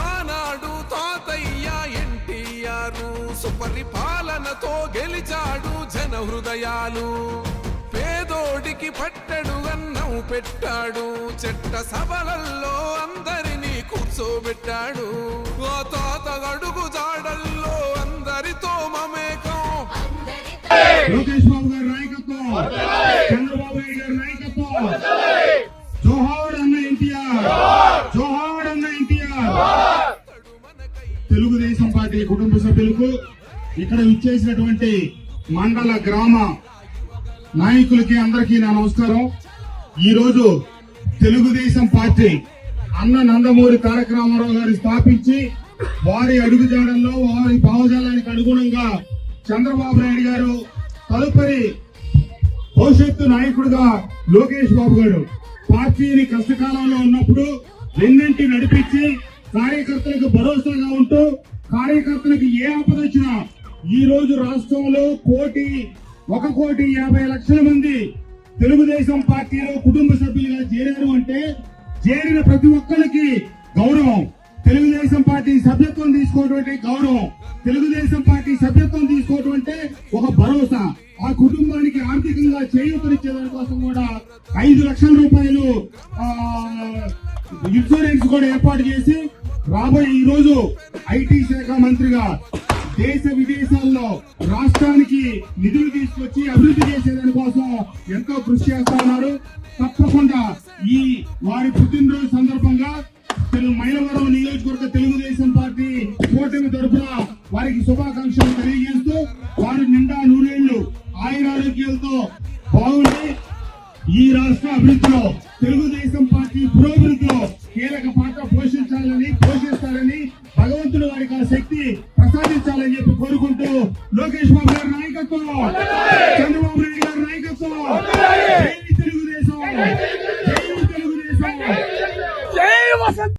ఆనాడు తాతయ్య ఎన్టీఆర్ సుపరిపాలనతో గెలిచాడు జన హృదయాలు. పేదోడికి పట్టెడు అన్నం పెట్టాడు, చెట్ట సభలల్లో అందరినీ కూర్చోబెట్టాడు. ఆ తాత అడుగు జాడల్లో అందరితో మమేకం. లోకేష్ బాబు గారి నాయకత్వం, చంద్రబాబు నాయుడు గారి నాయకత్వం. జోహార్ అన్న ఎన్టీఆర్, జోహార్ అన్న ఎన్టీఆర్. తెలుగుదేశం పార్టీ కుటుంబ సభ్యులకు, ఇక్కడ విచ్చేసినటువంటి మండల గ్రామ నాయకులకి అందరికీ నా నమస్కారం. ఈ రోజు తెలుగుదేశం పార్టీ అన్న నందమూరి తారక రామారావు గారు స్థాపించి వారి అడుగుజాడల్లో వారి భావజాలానికి అనుగుణంగా చంద్రబాబు నాయుడు గారు తదుపరి భవిష్యత్తు నాయకుడుగా లోకేష్ బాబు గారు పార్టీని కష్టకాలంలో ఉన్నప్పుడు వెన్నంటి నడిపించి కార్యకర్తలకు భరోసాగా ఉంటూ కార్యకర్తలకు ఏ ఆపద వచ్చినా ఈ రోజు రాష్ట్రంలో 1,50,00,000 మంది తెలుగుదేశం పార్టీలో కుటుంబ సభ్యులుగా చేరారు అంటే చేరిన ప్రతి ఒక్కరికి గౌరవం. తెలుగుదేశం పార్టీ సభ్యత్వం తీసుకోవడం గౌరవం, తెలుగుదేశం పార్టీ సభ్యత్వం తీసుకోవడం అంటే ఒక భరోసా. ఆ కుటుంబానికి ఆర్థికంగా చేయూతనిచ్చే దానికోసం కూడా 5 లక్షల రూపాయలు ఇన్సూరెన్స్ కూడా ఏర్పాటు చేసి రాబోయే ఈ రోజు ఐటీ శాఖ మంత్రిగా దేశ విదేశాల్లో రాష్ట్రానికి నిధులు తీసుకొచ్చి అభివృద్ధి చేసేదాని కోసం ఎంతో కృషి చేస్తా ఉన్నారు. తప్పకుండా ఈ వారి పుట్టినరోజు సందర్భంగా మైలవరం నియోజకవర్గ తెలుగుదేశం పార్టీ కూటమి తరఫున వారికి శుభాకాంక్షలు తెలియజేస్తూ వారి నిండా నూరేళ్లు ఆయురారోగ్యాలతో బాగుండి ఈ రాష్ట్ర అభివృద్ధిలో తెలుగుదేశం పార్టీ పురోభివృద్ధిలో కీలక పాత్ర పోషిస్తారని భగవంతుడు వారికి ఆ శక్తి ప్రసాదించాలని చెప్పి కోరుకుంటూ లోకేష్ బాబు గారి నాయకత్వం, చంద్రబాబు నాయుడు గారి నాయకత్వం, జై తెలుగుదేశం, జై తెలుగుదేశం, జై వసంత.